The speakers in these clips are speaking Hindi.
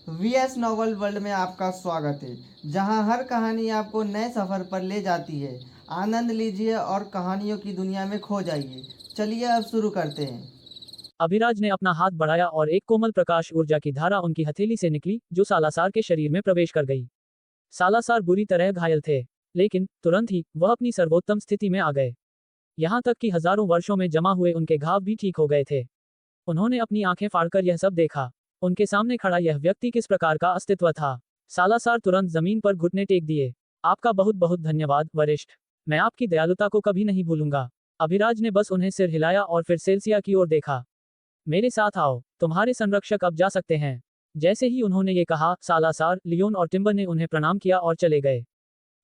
वीएस नॉवल वर्ल्ड में आपका स्वागत है, जहां हर कहानी आपको नए सफ़र पर ले जाती है। आनंद लीजिए और कहानियों की दुनिया में खो जाइए। चलिए अब शुरू करते हैं। अभिराज ने अपना हाथ बढ़ाया और एक कोमल प्रकाश ऊर्जा की धारा उनकी हथेली से निकली, जो सालासार के शरीर में प्रवेश कर गई। सालासार बुरी तरह घायल थे, लेकिन तुरंत ही वह अपनी सर्वोत्तम स्थिति में आ गए। यहाँ तक कि हजारों वर्षों में जमा हुए उनके घाव भी ठीक हो गए थे। उन्होंने अपनी आंखें फाड़कर यह सब देखा। उनके सामने खड़ा यह व्यक्ति किस प्रकार का अस्तित्व था। सालासार तुरंत जमीन पर घुटने टेक दिए। आपका बहुत बहुत धन्यवाद वरिष्ठ। मैं आपकी दयालुता को कभी नहीं भूलूंगा। अभिराज ने बस उन्हें सिर हिलाया और फिर सेल्सिया की ओर देखा। मेरे साथ आओ, तुम्हारे संरक्षक अब जा सकते हैं। जैसे ही उन्होंने ये कहा, सालासार, लियोन और टिम्बर ने उन्हें प्रणाम किया और चले गए।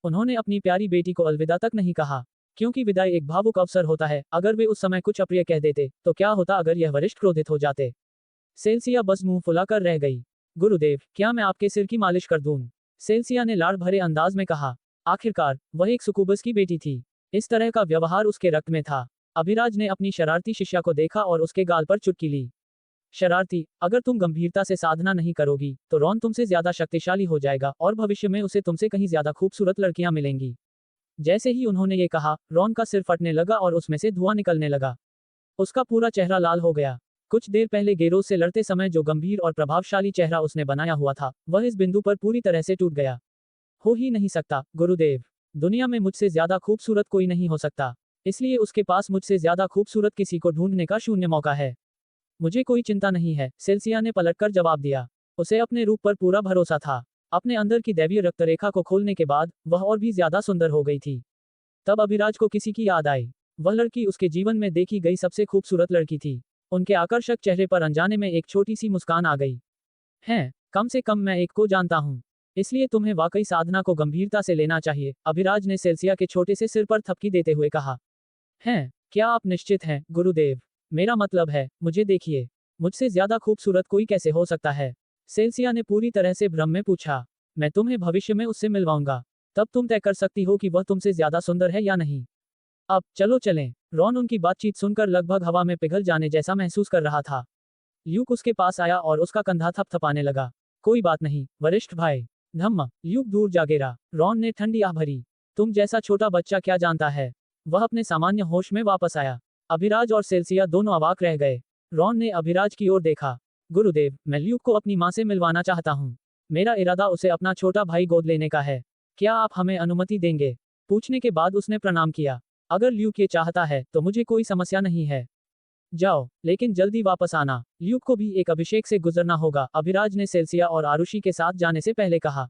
उन्होंने अपनी प्यारी बेटी को अलविदा तक नहीं कहा, क्योंकि विदाई एक भावुक अवसर होता है। अगर वे उस समय कुछ अप्रिय कह देते, तो क्या होता अगर यह वरिष्ठ क्रोधित हो जाते। सेल्सिया बस मुंह फुलाकर रह गई। गुरुदेव, क्या मैं आपके सिर की मालिश कर दूं? सेल्सिया ने लाड़ भरे अंदाज में कहा। आखिरकार वह एक सुकुबस की बेटी थी। इस तरह का व्यवहार उसके रक्त में था। अभिराज ने अपनी शरारती शिष्या को देखा और उसके गाल पर चुटकी ली। शरारती, अगर तुम गंभीरता से साधना नहीं करोगी, तो रॉन तुमसे ज्यादा शक्तिशाली हो जाएगा और भविष्य में उसे तुमसे कहीं ज्यादा खूबसूरत लड़कियां मिलेंगी। जैसे ही उन्होंने ये कहा, रॉन का सिर फटने लगा और उसमें से धुआं निकलने लगा। उसका पूरा चेहरा लाल हो गया। कुछ देर पहले गेरोस से लड़ते समय जो गंभीर और प्रभावशाली चेहरा उसने बनाया हुआ था, वह इस बिंदु पर पूरी तरह से टूट गया। हो ही नहीं सकता, गुरुदेव। दुनिया में मुझसे ज्यादा खूबसूरत कोई नहीं हो सकता। इसलिए उसके पास मुझसे ज्यादा खूबसूरत किसी को ढूंढने का शून्य मौका है। मुझे कोई चिंता नहीं है, सेल्सिया ने पलटकर जवाब दिया। उसे अपने रूप पर पूरा भरोसा था। अपने अंदर की दैवीय रक्तरेखा को खोलने के बाद वह और भी ज्यादा सुंदर हो गई थी। तब अभिराज को किसी की याद आई। वह लड़की उसके जीवन में देखी गई सबसे खूबसूरत लड़की थी। उनके आकर्षक चेहरे पर अनजाने में एक छोटी सी मुस्कान आ गई। हैं, कम से कम मैं एक को जानता हूँ। इसलिए तुम्हें वाकई साधना को गंभीरता से लेना चाहिए, अभिराज ने सेल्सिया के छोटे से सिर पर थपकी देते हुए कहा। हैं, क्या आप निश्चित हैं, गुरुदेव? मेरा मतलब है, मुझे देखिए। मुझसे ज्यादा खूबसूरत कोई कैसे हो सकता है? सेल्सिया ने पूरी तरह से भ्रम में पूछा। मैं तुम्हें भविष्य में उससे मिलवाऊंगा। तब तुम तय कर सकती हो कि वह तुमसे ज्यादा सुंदर है या नहीं। अब चलो चलें। रॉन उनकी बातचीत सुनकर लगभग हवा में पिघल जाने जैसा महसूस कर रहा था। ल्यूक उसके पास आया और उसका कंधा थपथपाने लगा। कोई बात नहीं, वरिष्ठ भाई। धम्म, ल्यूक दूर जा गिरा। रॉन ने ठंडी आह भरी। तुम जैसा छोटा बच्चा क्या जानता है? वह अपने सामान्य होश में वापस आया। अभिराज और सेल्सिया दोनों अवाक रह गए। रॉन ने अभिराज की ओर देखा। गुरुदेव, मैं ल्यूक को अपनी मां से मिलवाना चाहता हूँ। मेरा इरादा उसे अपना छोटा भाई गोद लेने का है। क्या आप हमें अनुमति देंगे? पूछने के बाद उसने प्रणाम किया। अगर ल्यूक ये चाहता है, तो मुझे कोई समस्या नहीं है। जाओ, लेकिन जल्दी वापस आना। ल्यूक को भी एक अभिषेक से गुजरना होगा, अभिराज ने सेल्सिया और आरुषि के साथ जाने से पहले कहा।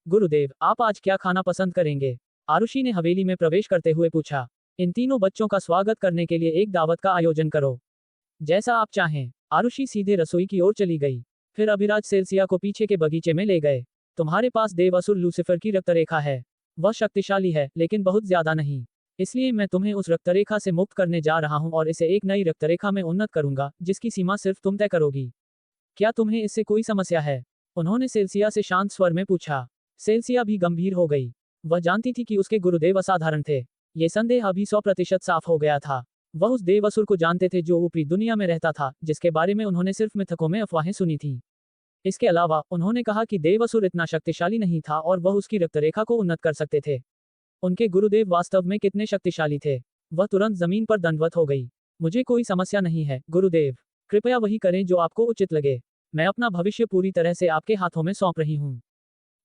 गुरुदेव, आप आज क्या खाना पसंद करेंगे? आरुषि ने हवेली में प्रवेश करते हुए पूछा। इन तीनों बच्चों का स्वागत करने के लिए एक दावत का आयोजन करो। जैसा आप चाहें। आरुषि सीधे रसोई की ओर चली गई। फिर अभिराज सेल्सिया को पीछे के बगीचे में ले गए। तुम्हारे पास देव असुर लूसिफर की रक्तरेखा है। वह शक्तिशाली है, लेकिन बहुत ज्यादा नहीं। इसलिए मैं तुम्हें उस रक्तरेखा से मुक्त करने जा रहा हूं और इसे एक नई रक्तरेखा में उन्नत करूंगा, जिसकी सीमा सिर्फ तुम तय करोगी। क्या तुम्हें इससे कोई समस्या है? उन्होंने सेल्सिया से शांत स्वर में पूछा। सेल्सिया भी गंभीर हो गई। वह जानती थी कि उसके गुरुदेव असाधारण थे। ये संदेह अभी 100% साफ हो गया था। वह उस देवासुर को जानते थे जो ऊपरी दुनिया में रहता था, जिसके बारे में उन्होंने सिर्फ मिथकों में अफवाहें सुनी थी। इसके अलावा उन्होंने कहा कि देवासुर इतना शक्तिशाली नहीं था और वह उसकी रक्तरेखा को उन्नत कर सकते थे। उनके गुरुदेव वास्तव में कितने शक्तिशाली थे? वह तुरंत जमीन पर दंडवत हो गई। मुझे कोई समस्या नहीं है, गुरुदेव। कृपया वही करें जो आपको उचित लगे। मैं अपना भविष्य पूरी तरह से आपके हाथों में सौंप रही हूँ।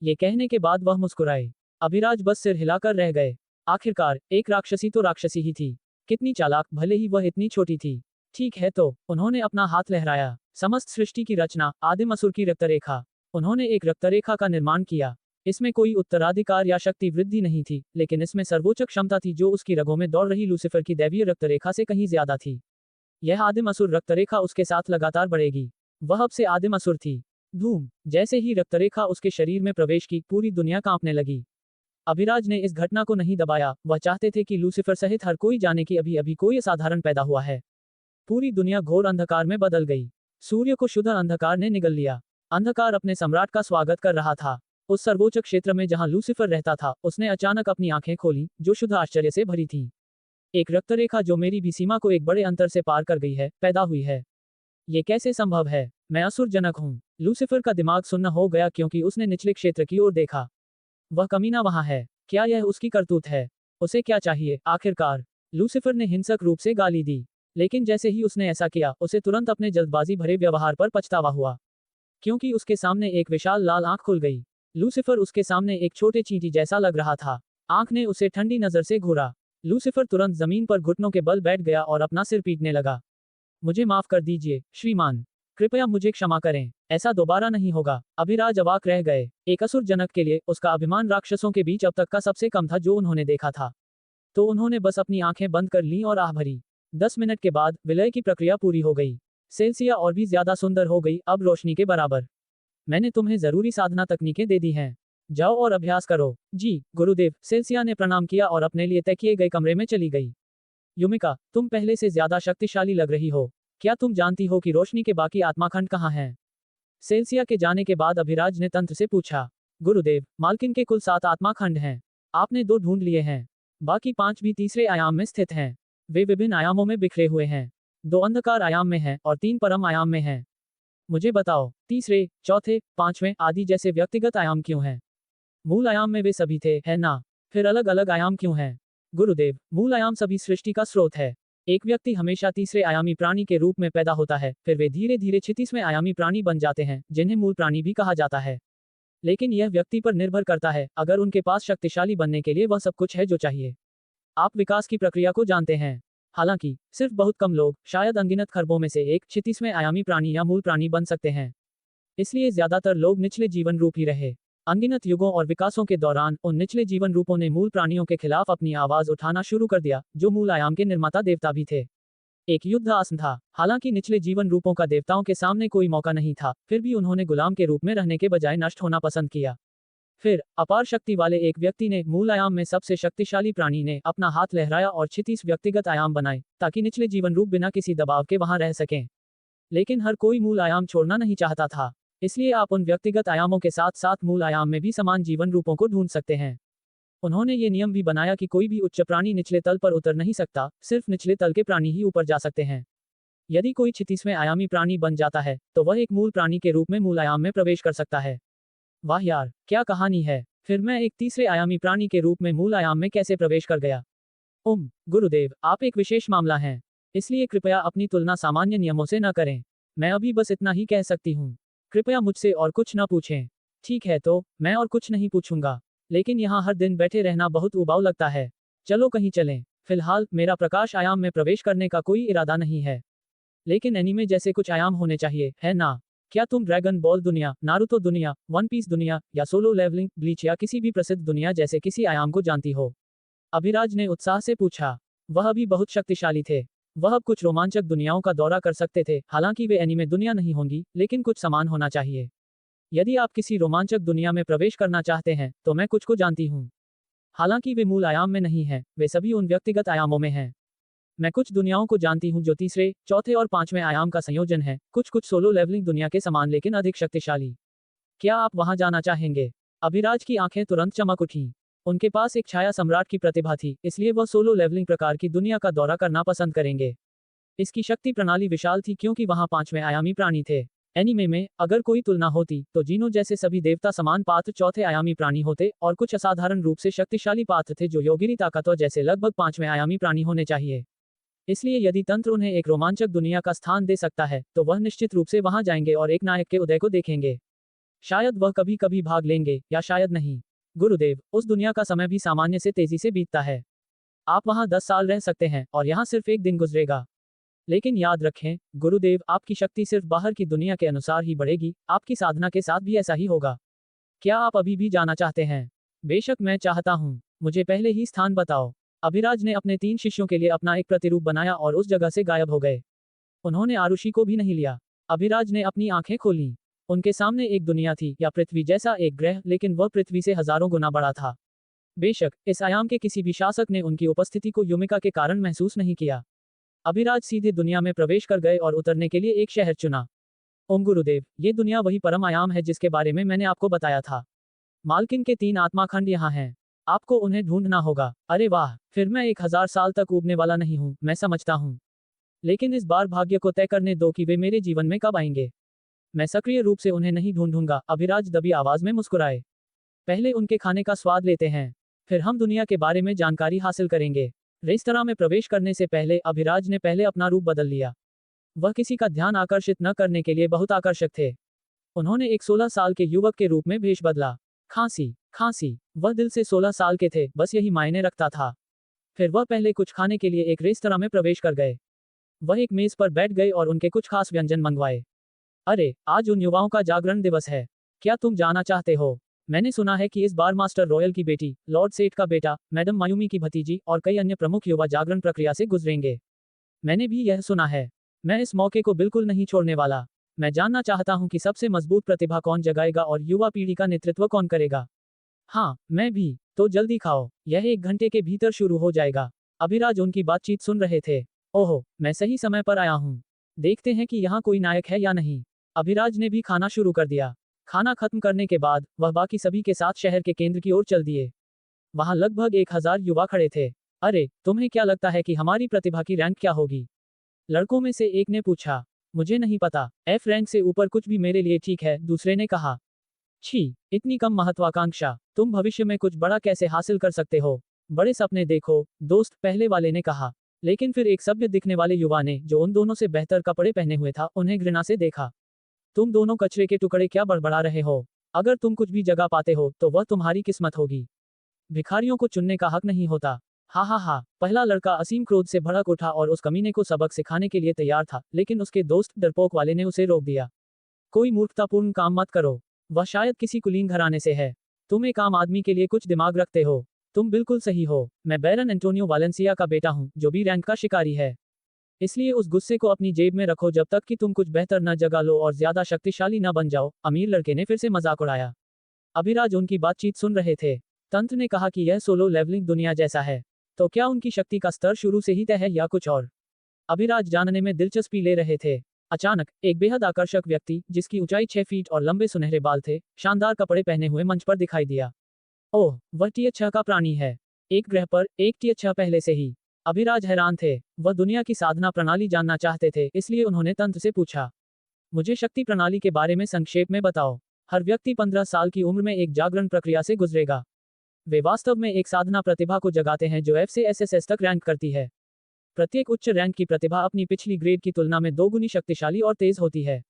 ये कहने के बाद वह मुस्कुराए। अभिराज बस सिर हिलाकर रह गए। आखिरकार एक राक्षसी तो राक्षसी ही थी। कितनी चालाक, भले ही वह इतनी छोटी थी। ठीक है तो, उन्होंने अपना हाथ लहराया। समस्त सृष्टि की रचना, आदिम असुर की रक्तरेखा। उन्होंने एक रक्तरेखा का निर्माण किया। इसमें कोई उत्तराधिकार या शक्ति वृद्धि नहीं थी, लेकिन इसमें सर्वोच्च क्षमता थी जो उसकी रगों में दौड़ रही लूसिफर की दैवीय रक्तरेखा से कहीं ज्यादा थी। यह आदिम असुर रक्तरेखा उसके साथ लगातार बढ़ेगी। वह अब से आदिम असुर थी। धूम, जैसे ही रक्तरेखा उसके शरीर में प्रवेश की, पूरी दुनिया कांपने लगी। अभिराज ने इस घटना को नहीं दबाया। वह चाहते थे कि लूसिफर सहित हर कोई जाने कि अभी अभी कोई असाधारण पैदा हुआ है। पूरी दुनिया घोर अंधकार में बदल गई। सूर्य को शुद्ध अंधकार ने निगल लिया। अंधकार अपने सम्राट का स्वागत कर रहा था। उस सर्वोच्च क्षेत्र में जहां लूसिफर रहता था, उसने अचानक अपनी आंखें खोली, जो शुद्ध आश्चर्य से भरी थीं। एक रक्तरेखा जो मेरी भी सीमा को एक बड़े अंतर से पार कर गई है, पैदा हुई है। ये कैसे संभव है? मैं असुरजनक हूँ। लूसीफर का दिमाग सुन्न हो गया क्योंकि उसने निचले क्षेत्र की ओर देखा। वह कमीना वहां है। क्या यह उसकी करतूत है? उसे क्या चाहिए? आखिरकार लूसीफर ने हिंसक रूप से गाली दी। लेकिन जैसे ही उसने ऐसा किया, उसे तुरंत अपने जल्दबाजी भरे व्यवहार पर पछतावा हुआ, क्योंकि उसके सामने एक विशाल लाल आंख खुल गई। लूसीफर उसके सामने एक छोटे चींटी जैसा लग रहा था। आंख ने उसे ठंडी नजर से घूरा। लूसीफर तुरंत जमीन पर घुटनों के बल बैठ गया और अपना सिर पीटने लगा। मुझे माफ कर दीजिए, श्रीमान। कृपया मुझे क्षमा करें। ऐसा दोबारा नहीं होगा। अभिराज अवाक रह गए। एक असुर जनक के लिए उसका अभिमान राक्षसों के बीच अब तक का सबसे कम था जो उन्होंने देखा था। तो उन्होंने बस अपनी आंखें बंद कर लीं और आह भरी। 10 मिनट के बाद विलय की प्रक्रिया पूरी हो गई। सेल्सिया और भी ज्यादा सुंदर हो गई, अब रोशनी के बराबर। मैंने तुम्हें जरूरी साधना तकनीकें दे दी हैं। जाओ और अभ्यास करो। जी गुरुदेव। सेल्सिया ने प्रणाम किया और अपने लिए तय किए गए कमरे में चली गई। युमिका, तुम पहले से ज्यादा शक्तिशाली लग रही हो। क्या तुम जानती हो कि रोशनी के बाकी आत्माखंड कहाँ हैं? सेल्सिया के जाने के बाद अभिराज ने तंत्र से पूछा। गुरुदेव, मालकिन के कुल 7 आत्माखंड हैं। आपने 2 ढूंढ लिए हैं। बाकी 5 भी तीसरे आयाम में स्थित हैं। वे विभिन्न आयामों में बिखरे हुए हैं। 2 अंधकार आयाम में हैं और 3 परम आयाम में हैं। मुझे बताओ, तीसरे, चौथे, पांचवें आदि जैसे व्यक्तिगत आयाम क्यों हैं? मूल आयाम में वे सभी थे, है ना? फिर अलग अलग आयाम क्यों हैं? गुरुदेव, मूल आयाम सभी सृष्टि का स्रोत है। एक व्यक्ति हमेशा तीसरे आयामी प्राणी के रूप में पैदा होता है, फिर वे धीरे धीरे 36वें आयामी प्राणी बन जाते हैं, जिन्हें मूल प्राणी भी कहा जाता है। लेकिन यह व्यक्ति पर निर्भर करता है, अगर उनके पास शक्तिशाली बनने के लिए वह सब कुछ है जो चाहिए। आप विकास की प्रक्रिया को जानते हैं। हालांकि सिर्फ बहुत कम लोग, शायद अनगिनत खरबों में से एक, 36वें आयामी प्राणी या मूल प्राणी बन सकते हैं। इसलिए ज्यादातर लोग निचले जीवन रूप ही रहे। अनगिनत युगों और विकासों के दौरान उन निचले जीवन रूपों ने मूल प्राणियों के खिलाफ अपनी आवाज उठाना शुरू कर दिया, जो मूल आयाम के निर्माता देवता भी थे। एक युद्ध आसन था। हालांकि निचले जीवन रूपों का देवताओं के सामने कोई मौका नहीं था, फिर भी उन्होंने गुलाम के रूप में रहने के बजाय नष्ट होना पसंद किया। फिर अपार शक्ति वाले एक व्यक्ति ने, मूल आयाम में सबसे शक्तिशाली प्राणी ने, अपना हाथ लहराया और 36 व्यक्तिगत आयाम बनाए, ताकि निचले जीवन रूप बिना किसी दबाव के वहां रह सकें। लेकिन हर कोई मूल आयाम छोड़ना नहीं चाहता था। इसलिए आप उन व्यक्तिगत आयामों के साथ साथ मूल आयाम में भी समान जीवन रूपों को ढूंढ सकते हैं। उन्होंने ये नियम भी बनाया कि कोई भी उच्च प्राणी निचले तल पर उतर नहीं सकता, सिर्फ निचले तल के प्राणी ही ऊपर जा सकते हैं। यदि कोई 36वें आयामी प्राणी बन जाता है, तो वह एक मूल प्राणी के रूप में मूल आयाम में प्रवेश कर सकता है। वाह यार, क्या कहानी है। फिर मैं एक तीसरे आयामी प्राणी के रूप में मूल आयाम में कैसे प्रवेश कर गया? गुरुदेव, आप एक विशेष मामला हैं। इसलिए कृपया अपनी तुलना सामान्य नियमों से न करें। मैं अभी बस इतना ही कह सकती हूँ। कृपया मुझसे और कुछ न पूछें। ठीक है, तो मैं और कुछ नहीं पूछूंगा। लेकिन यहाँ हर दिन बैठे रहना बहुत उबाऊ लगता है। चलो कहीं चलें। फिलहाल मेरा प्रकाश आयाम में प्रवेश करने का कोई इरादा नहीं है। लेकिन एनीमे जैसे कुछ आयाम होने चाहिए, है ना? क्या तुम ड्रैगन बॉल दुनिया, नारुतो दुनिया, वन पीस दुनिया, या सोलो लेवलिंग, ब्लीच या किसी भी प्रसिद्ध दुनिया जैसे किसी आयाम को जानती हो? अभिराज ने उत्साह से पूछा। वह भी बहुत शक्तिशाली थे। वह अब कुछ रोमांचक दुनियाओं का दौरा कर सकते थे। हालांकि वे एनीमे दुनिया नहीं होंगी, लेकिन कुछ समान होना चाहिए। यदि आप किसी रोमांचक दुनिया में प्रवेश करना चाहते हैं, तो मैं कुछ को जानती हूँ। हालांकि वे मूल आयाम में नहीं हैं, वे सभी उन व्यक्तिगत आयामों में हैं। मैं कुछ दुनियाओं को जानती हूँ जो तीसरे, चौथे और पांचवें आयाम का संयोजन है, कुछ सोलो लेवलिंग दुनिया के समान लेकिन अधिक शक्तिशाली। क्या आप वहां जाना चाहेंगे? अभिराज की आंखें तुरंत चमक उठीं। उनके पास एक छाया सम्राट की प्रतिभा थी, इसलिए वह सोलो लेवलिंग प्रकार की दुनिया का दौरा करना पसंद करेंगे। इसकी शक्ति प्रणाली विशाल थी क्योंकि वहां 5वें आयामी प्राणी थे। एनीमे में अगर कोई तुलना होती, तो जीनो जैसे सभी देवता समान पात्र चौथे आयामी प्राणी होते, और कुछ असाधारण रूप से शक्तिशाली पात्र थे जो योगिरी ताकतवर जैसे लगभग 5वें आयामी प्राणी होने चाहिए। इसलिए यदि तंत्र उन्हें एक रोमांचक दुनिया का स्थान दे सकता है, तो वह निश्चित रूप से वहां जाएंगे और एक नायक के उदय को देखेंगे। शायद वह कभी कभी भाग लेंगे, या शायद नहीं। गुरुदेव, उस दुनिया का समय भी सामान्य से तेजी से बीतता है। आप वहां 10 साल रह सकते हैं और यहाँ सिर्फ एक दिन गुजरेगा। लेकिन याद रखें गुरुदेव, आपकी शक्ति सिर्फ बाहर की दुनिया के अनुसार ही बढ़ेगी, आपकी साधना के साथ भी ऐसा ही होगा। क्या आप अभी भी जाना चाहते हैं? बेशक मैं चाहता हूँ। मुझे पहले ही स्थान बताओ। अभिराज ने अपने 3 शिष्यों के लिए अपना एक प्रतिरूप बनाया और उस जगह से गायब हो गए। उन्होंने आरुषि को भी नहीं लिया। अभिराज ने अपनी आंखें खोलीं। उनके सामने एक दुनिया थी, या पृथ्वी जैसा एक ग्रह, लेकिन वह पृथ्वी से हजारों गुना बड़ा था। बेशक इस आयाम के किसी भी शासक ने उनकी उपस्थिति को युमिका के कारण महसूस नहीं किया। अभिराज सीधे दुनिया में प्रवेश कर गए और उतरने के लिए एक शहर चुना। गुरुदेव, ये दुनिया वही परम आयाम है जिसके बारे में मैंने आपको बताया था। मालकिन के 3 आत्माखंड यहाँ हैं। आपको उन्हें ढूंढना होगा। अरे वाह, फिर मैं 1000 साल तक उबने वाला नहीं हूँ, मैं समझता हूँ। लेकिन इस बार भाग्य को तय करने दो कि वे मेरे जीवन में कब आएंगे। मैं सक्रिय रूप से उन्हें नहीं ढूंढूंगा, अभिराज दबी आवाज में मुस्कुराए। पहले उनके खाने का स्वाद लेते हैं, फिर हम दुनिया के बारे में जानकारी हासिल करेंगे। रेस्तरां में प्रवेश करने से पहले अभिराज ने पहले अपना रूप बदल लिया। वह किसी का ध्यान आकर्षित न करने के लिए बहुत आकर्षक थे। उन्होंने एक 16 साल के युवक के रूप में भेष बदला। खांसी, खांसी। वह दिल से 16 साल के थे, बस यही मायने रखता था। फिर वह पहले कुछ खाने के लिए एक रेस्तरां में प्रवेश कर गए। वह एक मेज पर बैठ गए और उनके कुछ खास व्यंजन मंगवाए। अरे, आज उन युवाओं का जागरण दिवस है। क्या तुम जाना चाहते हो? मैंने सुना है कि इस बार मास्टर रॉयल की बेटी, लॉर्ड सेठ का बेटा, मैडम मायूमी की भतीजी और कई अन्य प्रमुख युवा जागरण प्रक्रिया से गुजरेंगे। मैंने भी यह सुना है। मैं इस मौके को बिल्कुल नहीं छोड़ने वाला। मैं जानना चाहता हूं कि सबसे मजबूत प्रतिभा कौन जगाएगा और युवा पीढ़ी का नेतृत्व कौन करेगा। हाँ, मैं भी। तो जल्दी खाओ, यह 1 घंटे के भीतर शुरू हो जाएगा। अभिराज उनकी बातचीत सुन रहे थे। ओहो, मैं सही समय पर आया हूँ। देखते हैं कि यहाँ कोई नायक है या नहीं। अभिराज ने भी खाना शुरू कर दिया। खाना खत्म करने के बाद वह बाकी सभी के साथ शहर के केंद्र की ओर चल दिए। वहां लगभग 1000 युवा खड़े थे। अरे, तुम्हें क्या लगता है कि हमारी प्रतिभा की रैंक क्या होगी? लड़कों में से एक ने पूछा। मुझे नहीं पता, F रैंक से ऊपर कुछ भी मेरे लिए ठीक है, दूसरे ने कहा। छी, इतनी कम महत्वाकांक्षा, तुम भविष्य में कुछ बड़ा कैसे हासिल कर सकते हो? बड़े सपने देखो, दोस्त, पहले वाले ने कहा। लेकिन फिर एक सभ्य दिखने वाले युवा ने, जो उन दोनों से बेहतर कपड़े पहने हुए था, उन्हें घृणा से देखा। तुम दोनों कचरे के टुकड़े क्या बड़बड़ा रहे हो? अगर तुम कुछ भी जगह पाते हो तो वह तुम्हारी किस्मत होगी। भिखारियों को चुनने का हक नहीं होता। हा हा हा। पहला लड़का असीम क्रोध से भड़क उठा और उस कमीने को सबक सिखाने के लिए तैयार था, लेकिन उसके दोस्त डरपोक वाले ने उसे रोक दिया। कोई मूर्खतापूर्ण काम मत करो। वह शायद किसी कुलीन घराने से है। तुम एक आम आदमी के लिए कुछ दिमाग रखते हो। तुम बिल्कुल सही हो। मैं बैरन एंटोनियो वालेंसिया का बेटा हूँ, जो बी रैंक का शिकारी है। इसलिए उस गुस्से को अपनी जेब में रखो जब तक कि तुम कुछ बेहतर न जगा लो और ज्यादा शक्तिशाली न बन जाओ। अमीर लड़के ने फिर से मजाक उड़ाया। अभिराज उनकी बातचीत सुन रहे थे। तंत्र ने कहा कि यह सोलो लेवलिंग दुनिया जैसा है। तो क्या उनकी शक्ति का स्तर शुरू से ही तय है या कुछ और? अभिराज जानने में दिलचस्पी ले रहे थे। अचानक एक बेहद आकर्षक व्यक्ति, जिसकी ऊंचाई 6 फीट और लंबे सुनहरे बाल थे, शानदार कपड़े पहने हुए मंच पर दिखाई दिया। ओह, वह टीएच6 का प्राणी है। एक ग्रह पर एक टीएच6 पहले से ही। अभिराज हैरान थे। वह दुनिया की साधना प्रणाली जानना चाहते थे, इसलिए उन्होंने तंत्र से पूछा। मुझे शक्ति प्रणाली के बारे में संक्षेप में बताओ। हर व्यक्ति 15 साल की उम्र में एक जागरण प्रक्रिया से गुजरेगा। वे वास्तव में एक साधना प्रतिभा को जगाते हैं जो F से SSS तक रैंक करती है। प्रत्येक उच्च रैंक की प्रतिभा अपनी पिछली ग्रेड की तुलना में 2 गुनी शक्तिशाली और तेज होती है।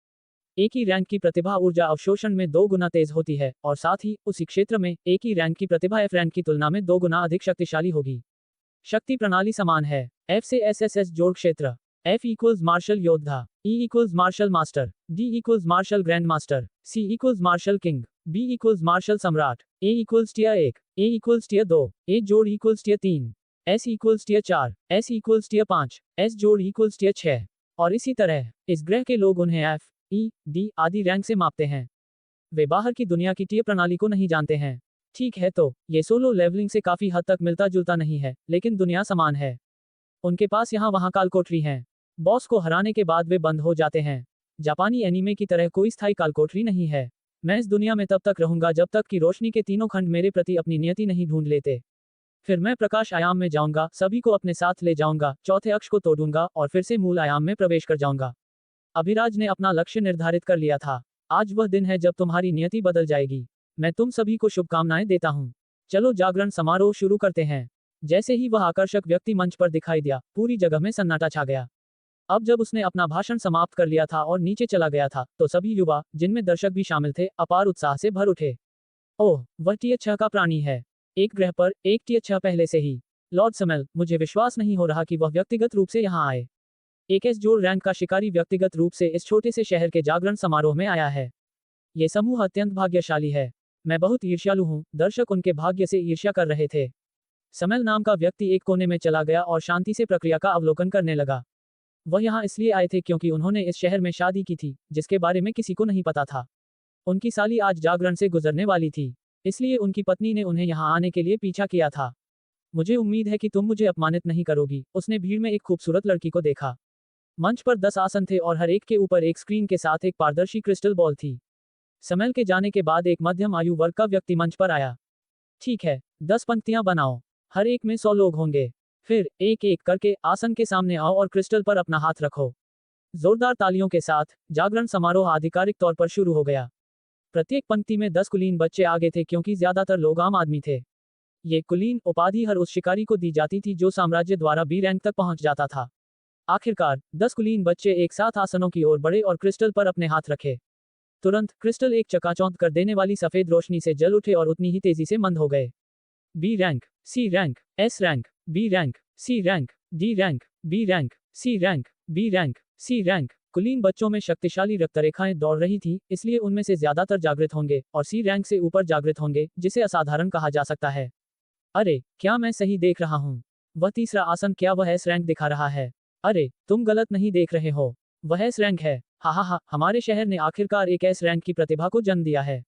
एक ही रैंक की प्रतिभा ऊर्जा अवशोषण में 2 गुना तेज होती है, और साथ ही उसी क्षेत्र में एक ही रैंक की प्रतिभा F रैंक की तुलना में 2 गुना अधिक शक्तिशाली होगी। शक्ति प्रणाली समान है। F से SSS जोड़ क्षेत्र। F इक्वल्स मार्शल योद्धा, E equals marshal master, D equals marshal grand master, C equals marshal king, B equals marshal सम्राट, A equals tier 1, A equals tier 2, A जोड़ equals tier 3, S equals tier 4, S equals tier 5, S जोड़ इक्वल्स टियर 6, और इसी तरह। इस ग्रह के लोग उन्हें F, E, D आदि रैंक से मापते हैं। वे बाहर की दुनिया की टियर प्रणाली को नहीं जानते हैं। ठीक है, तो ये सोलो लेवलिंग से काफी हद तक मिलता जुलता नहीं है, लेकिन दुनिया समान है। उनके पास यहाँ वहाँ कालकोठरी हैं। बॉस को हराने के बाद वे बंद हो जाते हैं। जापानी एनीमे की तरह कोई स्थायी कालकोठरी नहीं है। मैं इस दुनिया में तब तक रहूंगा जब तक कि रोशनी के तीनों खंड मेरे प्रति अपनी नियति नहीं ढूंढ लेते। फिर मैं प्रकाश आयाम में जाऊंगा, सभी को अपने साथ ले जाऊंगा, चौथे अक्ष को तोड़ूंगा और फिर से मूल आयाम में प्रवेश कर जाऊंगा। अभिराज ने अपना लक्ष्य निर्धारित कर लिया था। आज वह दिन है जब तुम्हारी नियति बदल जाएगी। मैं तुम सभी को शुभकामनाएं देता हूँ। चलो जागरण समारोह शुरू करते हैं। जैसे ही वह आकर्षक व्यक्ति मंच पर दिखाई दिया, पूरी जगह में सन्नाटा छा गया। अब जब उसने अपना भाषण समाप्त कर लिया था और नीचे चला गया था, तो सभी युवा, जिनमें दर्शक भी शामिल थे, अपार उत्साह से भर उठे। ओह, वह टीएच6 का प्राणी है। एक ग्रह पर एक टीएच6 पहले से ही। लॉर्ड समल, मुझे विश्वास नहीं हो रहा कि वह व्यक्तिगत रूप से यहाँ आए। एक एस जोड़ रैंक का शिकारी व्यक्तिगत रूप से इस छोटे से शहर के जागरण समारोह में आया है। ये समूह अत्यंत भाग्यशाली है। मैं बहुत ईर्ष्यालु हूँ। दर्शक उनके भाग्य से ईर्ष्या कर रहे थे। समल नाम का व्यक्ति एक कोने में चला गया और शांति से प्रक्रिया का अवलोकन करने लगा। वह यहाँ इसलिए आए थे क्योंकि उन्होंने इस शहर में शादी की थी, जिसके बारे में किसी को नहीं पता था। उनकी साली आज जागरण से गुजरने वाली थी, इसलिए उनकी पत्नी ने उन्हें यहाँ आने के लिए पीछा किया था। मुझे उम्मीद है कि तुम मुझे अपमानित नहीं करोगी। उसने भीड़ में एक खूबसूरत लड़की को देखा। मंच पर 10 आसन थे और हर एक के ऊपर एक स्क्रीन के साथ एक पारदर्शी क्रिस्टल बॉल थी। समल के जाने के बाद एक मध्यम आयु वर्ग का व्यक्ति मंच पर आया। ठीक है, 10 पंक्तियां बनाओ, हर एक में 100 लोग होंगे। फिर एक एक करके आसन के सामने आओ और क्रिस्टल पर अपना हाथ रखो। जोरदार तालियों के साथ जागरण समारोह आधिकारिक तौर पर शुरू हो गया। प्रत्येक पंक्ति में 10 कुलीन बच्चे आगे थे क्योंकि ज्यादातर लोग आम आदमी थे। ये कुलीन उपाधि हर उस शिकारी को दी जाती थी जो साम्राज्य द्वारा बी रैंक तक पहुंच जाता था। आखिरकार 10 कुलीन बच्चे एक साथ आसनों की ओर बढ़े और क्रिस्टल पर अपने हाथ रखे। तुरंत क्रिस्टल एक चकाचौंध कर देने वाली सफेद रोशनी से जल उठे और उतनी ही तेजी से मंद हो गए। B rank, C rank, S rank, B rank, C rank, D rank, B rank, C rank, B rank, C rank. कुलीन बच्चों में शक्तिशाली रक्तरेखाएं दौड़ रही थीं, इसलिए उनमें से ज्यादातर जागृत होंगे और सी रैंक से ऊपर जागृत होंगे, जिसे असाधारण कहा जा सकता है। अरे, क्या मैं सही देख रहा हूँ? वह तीसरा आसन, क्या वह एस रैंक दिखा रहा है? अरे, तुम गलत नहीं देख रहे हो। वह एस रैंक है। हा हा हा, हमारे शहर ने आखिरकार एक एस रैंक की प्रतिभा को जन्म दिया है।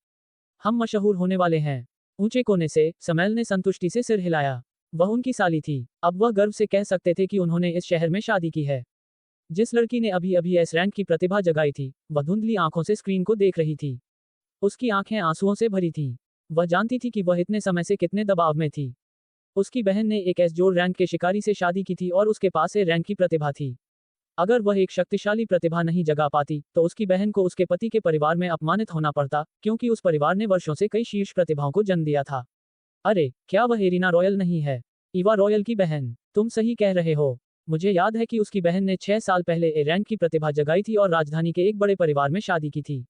हम मशहूर होने वाले हैं। ऊंचे कोने से समैल ने संतुष्टि से सिर हिलाया। वह उनकी साली थी। अब वह गर्व से कह सकते थे कि उन्होंने इस शहर में शादी की है। जिस लड़की ने अभी अभी एस रैंक की प्रतिभा जगाई थी, वह धुंधली आंखों से स्क्रीन को देख रही थी। उसकी आंखें आंसुओं से भरी थीं। वह जानती थी कि वह इतने समय से कितने दबाव में थी। उसकी बहन ने एक एस जोड़ रैंक के शिकारी से शादी की थी और उसके पास ए रैंक की प्रतिभा थी। अगर वह एक शक्तिशाली प्रतिभा नहीं जगा पाती, तो उसकी बहन को उसके पति के परिवार में अपमानित होना पड़ता, क्योंकि उस परिवार ने वर्षों से कई शीर्ष प्रतिभाओं को जन्म दिया था। अरे, क्या वह एरिना रॉयल नहीं है? ईवा रॉयल की बहन। तुम सही कह रहे हो। मुझे याद है कि उसकी बहन ने 6 साल पहले ए रैंक की प्रतिभा जगाई थी और राजधानी के एक बड़े परिवार में शादी की थी।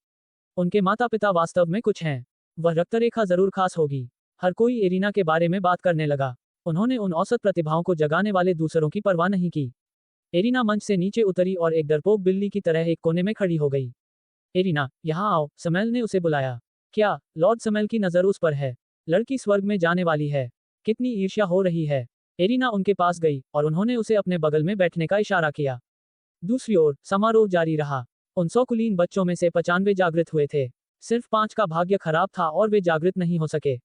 उनके माता पिता वास्तव में कुछ हैं। वह रक्तरेखा जरूर खास होगी। हर कोई एरिना के बारे में बात करने लगा। उन्होंने उन औसत प्रतिभाओं को जगाने वाले दूसरों की परवाह नहीं की। एरिना मंच से नीचे उतरी और एक डरपोक बिल्ली की तरह एक कोने में खड़ी हो गई। एरिना, यहाँ आओ, समैल ने उसे बुलाया। क्या, लॉर्ड समैल की नजर उस पर है? लड़की स्वर्ग में जाने वाली है। कितनी ईर्ष्या हो रही है। एरिना उनके पास गई और उन्होंने उसे अपने बगल में बैठने का इशारा किया। दूसरी ओर समारोह जारी रहा। उन 100 कुलीन बच्चों में से 95 जागृत हुए थे। सिर्फ 5 का भाग्य खराब था और वे जागृत नहीं हो सके।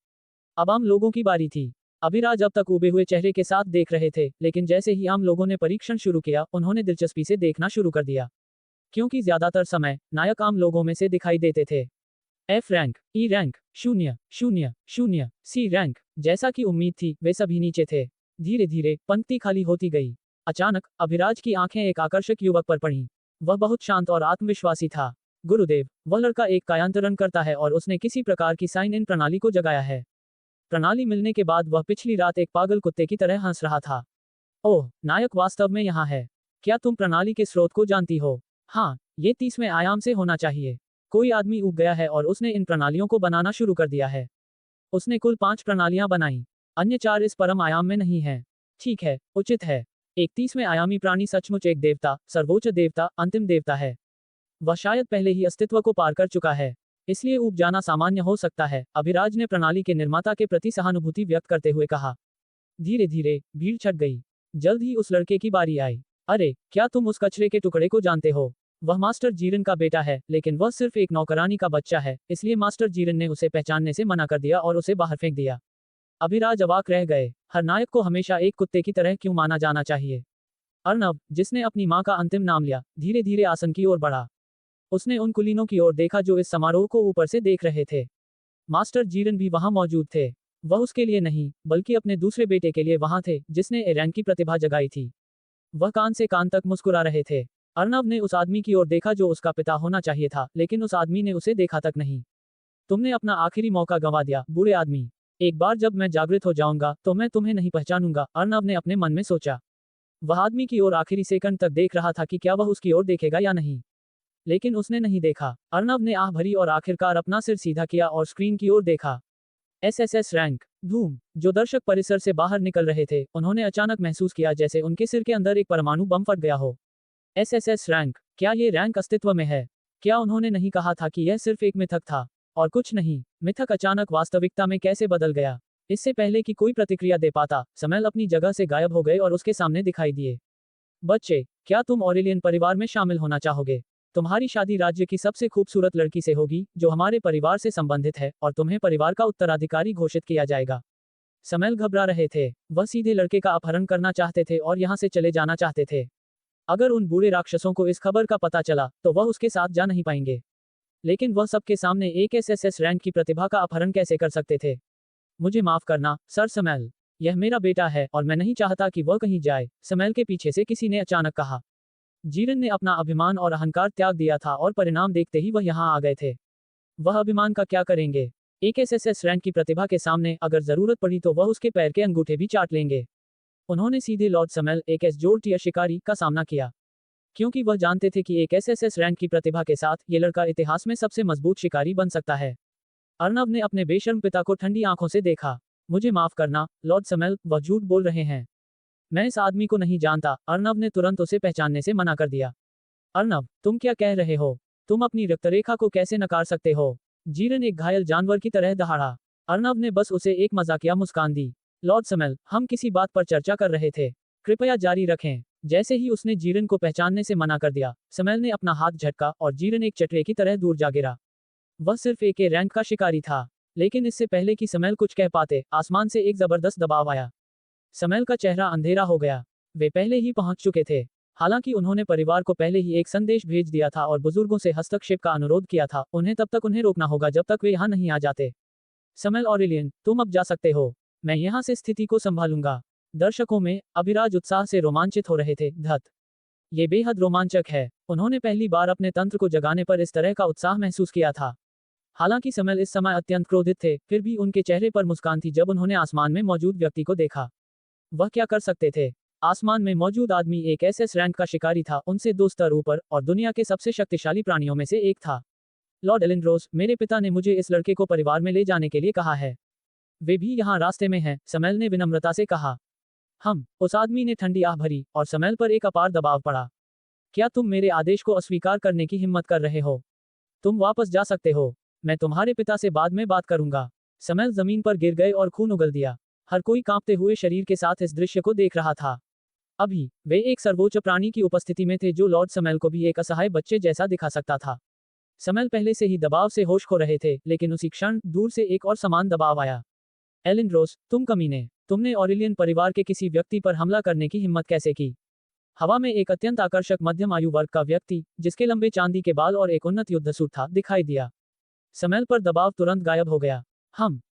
अब आम लोगों की बारी थी। अभिराज अब तक उबे हुए चेहरे के साथ देख रहे थे, लेकिन जैसे ही आम लोगों ने परीक्षण शुरू किया, उन्होंने दिलचस्पी से देखना शुरू कर दिया। क्योंकि ज्यादातर समय नायक आम लोगों में से दिखाई देते थे। एफ रैंक, ई रैंक, 0, 0, 0, सी रैंक। जैसा कि उम्मीद थी, वे सभी नीचे थे। धीरे धीरे पंक्ति खाली होती गई। अचानक अभिराज की आंखें एक आकर्षक युवक पर पड़ीं। वह बहुत शांत और आत्मविश्वासी था। गुरुदेव, वह लड़का एक कायांतरण करता है और उसने किसी प्रकार की साइन इन प्रणाली को जगाया है। प्रणाली मिलने के बाद वह पिछली रात एक पागल कुत्ते की तरह हंस रहा था। ओह, नायक वास्तव में यहाँ है। क्या तुम प्रणाली के स्रोत को जानती हो? हाँ, ये 30वें आयाम से होना चाहिए। कोई आदमी उग गया है और उसने इन प्रणालियों को बनाना शुरू कर दिया है। उसने कुल 5 प्रणालियां बनाई। अन्य 4 इस परम आयाम में नहीं है। ठीक है, उचित है। एक 30वें आयामी प्राणी सचमुच एक देवता, सर्वोच्च देवता, अंतिम देवता है। वह शायद पहले ही अस्तित्व को पार कर चुका है, इसलिए ऊब जाना सामान्य हो सकता है, अभिराज ने प्रणाली के निर्माता के प्रति सहानुभूति व्यक्त करते हुए कहा। धीरे धीरे भीड़ छट गई। जल्द ही उस लड़के की बारी आई। अरे, क्या तुम उस कचरे के टुकड़े को जानते हो? वह मास्टर जीरन का बेटा है, लेकिन वह सिर्फ एक नौकरानी का बच्चा है, इसलिए मास्टर जीरन ने उसे पहचानने से मना कर दिया और उसे बाहर फेंक दिया। अभिराज अवाक रह गए। हर नायक को हमेशा एक कुत्ते की तरह क्यों माना जाना चाहिए? अर्नब, जिसने अपनी मां का अंतिम नाम लिया, धीरे धीरे आसन की ओर बढ़ा। उसने उन कुलीनों की ओर देखा जो इस समारोह को ऊपर से देख रहे थे। मास्टर जीरन भी वहां मौजूद थे। वह उसके लिए नहीं, बल्कि अपने दूसरे बेटे के लिए वहां थे, जिसने ए रैंक की प्रतिभा जगाई थी। वह कान से कान तक मुस्कुरा रहे थे। अर्नब ने उस आदमी की ओर देखा जो उसका पिता होना चाहिए था, लेकिन उस आदमी ने उसे देखा तक नहीं। तुमने अपना आखिरी मौका गंवा दिया, बूढ़े आदमी। एक बार जब मैं जागृत हो जाऊंगा, तो मैं तुम्हें नहीं पहचानूंगा, अर्नब ने अपने मन में सोचा। वह आदमी की ओर आखिरी सेकंड तक देख रहा था कि क्या वह उसकी ओर देखेगा या नहीं, लेकिन उसने नहीं देखा। अर्नब ने आह भरी और आखिरकार अपना सिर सीधा किया और स्क्रीन की ओर देखा। एसएसएस रैंक, धूम। जो दर्शक परिसर से बाहर निकल रहे थे, उन्होंने अचानक महसूस किया जैसे उनके सिर के अंदर एक परमाणु बम फट गया हो। एसएसएस रैंक, क्या ये रैंक अस्तित्व में है? क्या उन्होंने नहीं कहा था कि यह सिर्फ एक मिथक था और कुछ नहीं? मिथक अचानक वास्तविकता में कैसे बदल गया? इससे पहले कि कोई प्रतिक्रिया दे पाता, समैल अपनी जगह से गायब हो गए और उसके सामने दिखाई दिए। बच्चे, क्या तुम ऑरेलियन परिवार में शामिल होना चाहोगे? तुम्हारी शादी राज्य की सबसे खूबसूरत लड़की से होगी, जो हमारे परिवार से संबंधित है, और तुम्हें परिवार का उत्तराधिकारी घोषित किया जाएगा। समैल घबरा रहे थे। वह सीधे लड़के का अपहरण करना चाहते थे और यहाँ से चले जाना चाहते थे। अगर उन बूढ़े राक्षसों को इस खबर का पता चला, तो वह उसके साथ जा नहीं पाएंगे। लेकिन वह सबके सामने एक एसएसएस रैंक की प्रतिभा का अपहरण कैसे कर सकते थे? मुझे माफ करना, सर समैल। यह मेरा बेटा है और मैं नहीं चाहता कि वह कहीं जाए, समैल के पीछे से किसी ने अचानक कहा। जीरन ने अपना अभिमान और अहंकार त्याग दिया था और परिणाम देखते ही वह यहाँ आ गए थे। वह अभिमान का क्या करेंगे? एक एसएसएस रैंक की प्रतिभा के सामने अगर जरूरत पड़ी तो वह उसके पैर के अंगूठे भी चाट लेंगे। उन्होंने सीधे लॉर्ड समैल, एक एस-जोड़ टियर शिकारी, का सामना किया, क्योंकि वह जानते थे कि एक एसएसएस रैंक की प्रतिभा के साथ ये लड़का इतिहास में सबसे मजबूत शिकारी बन सकता है। अर्नब ने अपने बेशर्म पिता को ठंडी आंखों से देखा। मुझे माफ करना, लॉर्ड समैल, वह झूठ बोल रहे हैं। मैं इस आदमी को नहीं जानता। अर्नब ने तुरंत उसे पहचानने से मना कर दिया। अर्नब, तुम क्या कह रहे हो? तुम अपनी रक्तरेखा को कैसे नकार सकते हो? जीरन एक घायल जानवर की तरह दहाड़ा। अर्नब ने बस उसे एक मजाकिया मुस्कान दी। लॉर्ड समैल, हम किसी बात पर चर्चा कर रहे थे, कृपया जारी रखें। जैसे ही उसने जीरन को पहचानने से मना कर दिया, समैल ने अपना हाथ झटका और जीरन एक चटरे की तरह दूर जा गिरा। वह सिर्फ एक रैंक का शिकारी था, लेकिन इससे पहले कि समैल कुछ कह पाते, आसमान से एक जबरदस्त दबाव आया। समैल का चेहरा अंधेरा हो गया। वे पहले ही पहुंच चुके थे। हालांकि उन्होंने परिवार को पहले ही एक संदेश भेज दिया था और बुजुर्गों से हस्तक्षेप का अनुरोध किया था, उन्हें तब तक उन्हें रोकना होगा जब तक वे यहाँ नहीं आ जाते। समैल ऑरेलियन, तुम अब जा सकते हो। मैं यहाँ से स्थिति को संभालूंगा। दर्शकों में अभिराज उत्साह से रोमांचित हो रहे थे। धत, ये बेहद रोमांचक है। उन्होंने पहली बार अपने तंत्र को जगाने पर इस तरह का उत्साह महसूस किया था। हालांकि समैल इस समय अत्यंत क्रोधित थे, फिर भी उनके चेहरे पर मुस्कान थी जब उन्होंने आसमान में मौजूद व्यक्ति को देखा। वह क्या कर सकते थे? आसमान में मौजूद आदमी एक एसएस रैंक का शिकारी था, उनसे 2 स्तर ऊपर, और दुनिया के सबसे शक्तिशाली प्राणियों में से एक था। लॉर्ड एलिंड्रोस, मेरे पिता ने मुझे इस लड़के को परिवार में ले जाने के लिए कहा है। वे भी यहाँ रास्ते में हैं, समैल ने विनम्रता से कहा। उस आदमी ने ठंडी आह भरी, और समैल पर एक अपार दबाव पड़ा। क्या तुम मेरे आदेश को अस्वीकार करने की हिम्मत कर रहे हो? तुम वापस जा सकते हो। मैं तुम्हारे पिता से बाद में बात करूंगा। समैल जमीन पर गिर गए और खून उगल दिया। हर कोई कांपते हुए शरीर के साथ इस दृश्य को देख रहा था। अभी वे एक सर्वोच्च प्राणी की उपस्थिति में थे जो लॉर्ड समैल को भी एक असहाय बच्चे जैसा दिखा सकता था। समैल पहले से ही दबाव से होश खो रहे थे, लेकिन उसी क्षण दूर से एक और समान दबाव आया। एलिंड्रोस, तुम कमीने, तुमने ऑरेलियन परिवार के किसी व्यक्ति पर हमला करने की हिम्मत कैसे की? हवा में एक अत्यंत आकर्षक मध्यम आयु वर्ग का व्यक्ति, जिसके लंबे चांदी के बाल और एक उन्नत युद्ध सूट था, दिखाई दिया। समैल पर दबाव तुरंत गायब हो गया।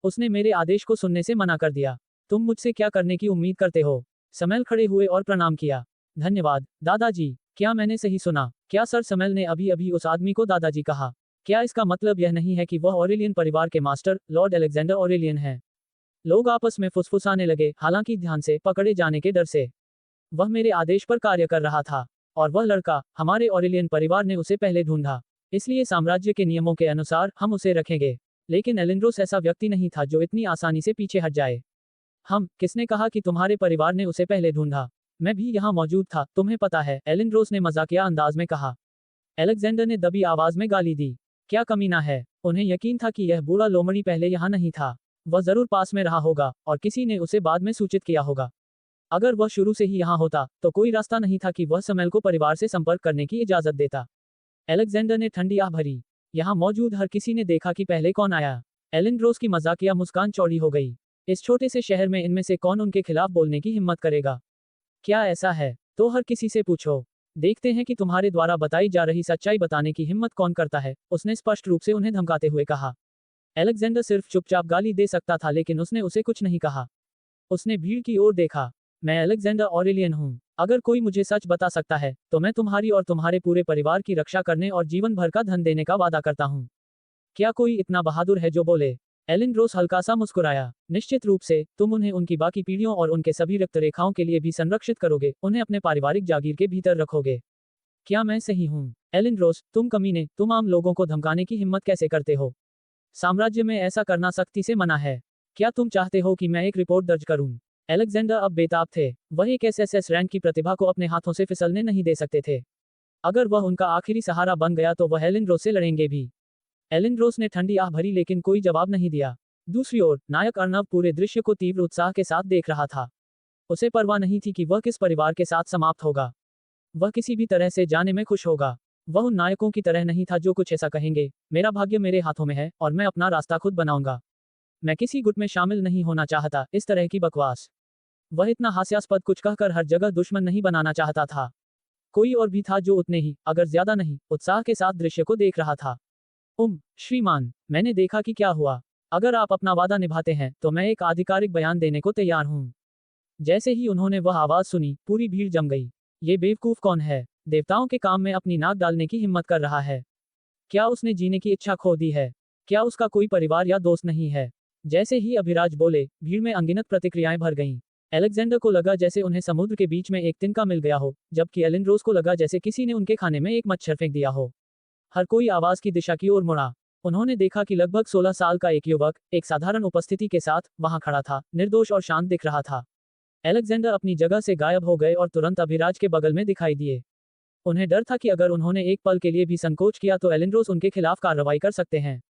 उसने मेरे आदेश को सुनने से मना कर दिया। तुम मुझसे क्या करने की उम्मीद करते हो? समैल खड़े हुए और प्रणाम किया। धन्यवाद, दादाजी। क्या मैंने सही सुना? क्या सर समैल ने अभी अभी उस आदमी को दादाजी कहा? क्या इसका मतलब यह नहीं है कि वह ऑरेलियन परिवार के मास्टर, लॉर्ड अलेक्जेंडर ऑरेलियन हैं? लोग आपस में फुसफुसाने लगे, हालांकि ध्यान से पकड़े जाने के डर से। वह मेरे आदेश पर कार्य कर रहा था, और वह लड़का, हमारे ऑरेलियन परिवार ने उसे पहले ढूंढा, इसलिए साम्राज्य के नियमों के अनुसार हम उसे रखेंगे। लेकिन एलिंड्रोस ऐसा व्यक्ति नहीं था जो इतनी आसानी से पीछे हट जाए। किसने कहा कि तुम्हारे परिवार ने उसे पहले ढूंढा? मैं भी यहाँ मौजूद था, तुम्हें पता है, एलिंड्रोस ने मजाकिया अंदाज में कहा। अलेक्जेंडर ने दबी आवाज में गाली दी। क्या कमीना है? उन्हें यकीन था कि यह बूढ़ा लोमड़ी पहले यहाँ नहीं था। वह जरूर पास में रहा होगा, और किसी ने उसे बाद में सूचित किया होगा। अगर वह शुरू से ही यहाँ होता, तो कोई रास्ता नहीं था कि वह समैल को परिवार से संपर्क करने की इजाजत देता। अलेक्जेंडर ने ठंडी आह भरी। यहाँ मौजूद हर किसी ने देखा कि पहले कौन आया। एलिंड्रोस की मजाकिया मुस्कान चौड़ी हो गई। इस छोटे से शहर में इनमें से कौन उनके खिलाफ बोलने की हिम्मत करेगा? क्या ऐसा है? तो हर किसी से पूछो। देखते हैं कि तुम्हारे द्वारा बताई जा रही सच्चाई बताने की हिम्मत कौन करता है, उसने स्पष्ट रूप से उन्हें धमकाते हुए कहा। अलेक्जेंडर सिर्फ चुपचाप गाली दे सकता था, लेकिन उसने उसे कुछ नहीं कहा। उसने भीड़ की ओर देखा। मैं अलेक्जेंडर ऑरेलियन हूँ। अगर कोई मुझे सच बता सकता है, तो मैं तुम्हारी और तुम्हारे पूरे परिवार की रक्षा करने और जीवन भर का धन देने का वादा करता हूँ। क्या कोई इतना बहादुर है जो बोले? एलिंड्रोस हल्का सा मुस्कुराया। निश्चित रूप से, तुम उन्हें उनकी बाकी पीढ़ियों और उनके सभी रक्तरेखाओं के लिए भी संरक्षित करोगे, उन्हें अपने पारिवारिक जागीर के भीतर रखोगे। क्या मैं सही हूँ? एलिंड्रोस, तुम कमीने, तुम आम लोगों को धमकाने की हिम्मत कैसे करते हो? साम्राज्य में ऐसा करना सख्ती से मना है। क्या तुम चाहते हो कि मैं एक रिपोर्ट दर्ज करूं? अलेक्जेंडर अब बेताब थे। वह एक एसएसएस रैंक की प्रतिभा को अपने हाथों से फिसलने नहीं दे सकते थे। अगर वह उनका आखिरी सहारा बन गया तो वह एलिंड्रोस से लड़ेंगे भी। एलिंड्रोस ने ठंडी आह भरी, लेकिन कोई जवाब नहीं दिया। दूसरी ओर, नायक अर्नब पूरे दृश्य को तीव्र उत्साह के साथ देख रहा था। उसे परवाह नहीं थी कि वह किस परिवार के साथ समाप्त होगा। वह किसी भी तरह से जाने में खुश होगा। वह उन नायकों की तरह नहीं था जो कुछ ऐसा कहेंगे, मेरा भाग्य मेरे हाथों में है और मैं अपना रास्ता खुद बनाऊंगा। मैं किसी गुट में शामिल नहीं होना चाहता। इस तरह की बकवास। वह इतना हास्यास्पद कुछ कहकर हर जगह दुश्मन नहीं बनाना चाहता था। कोई और भी था जो उतने ही, अगर ज्यादा नहीं, उत्साह के साथ दृश्य को देख रहा था। श्रीमान, मैंने देखा कि क्या हुआ। अगर आप अपना वादा निभाते हैं, तो मैं एक आधिकारिक बयान देने को तैयार हूँ। जैसे ही उन्होंने वह आवाज सुनी, पूरी भीड़ जम गई। ये बेवकूफ कौन है? देवताओं के काम में अपनी नाक डालने की हिम्मत कर रहा है। क्या उसने जीने की इच्छा खो दी है? क्या उसका कोई परिवार या दोस्त नहीं है? जैसे ही अभिराज बोले, भीड़ में अनगिनत प्रतिक्रियाएं भर गईं। अलेक्जेंडर को लगा जैसे उन्हें समुद्र के बीच में एक तिनका मिल गया हो, जबकि एलिनड्रोस को लगा जैसे किसी ने उनके खाने में एक मच्छर फेंक दिया हो। हर कोई आवाज की दिशा की ओर मुड़ा। उन्होंने देखा कि लगभग 16 साल का एक युवक, एक साधारण उपस्थिति के साथ, वहां खड़ा था, निर्दोष और शांत दिख रहा था। अलेक्जेंडर अपनी जगह से गायब हो गए और तुरंत अभिराज के बगल में दिखाई दिए। उन्हें डर था कि अगर उन्होंने एक पल के लिए भी संकोच किया तो एलिनड्रोस उनके खिलाफ कार्रवाई कर सकते हैं।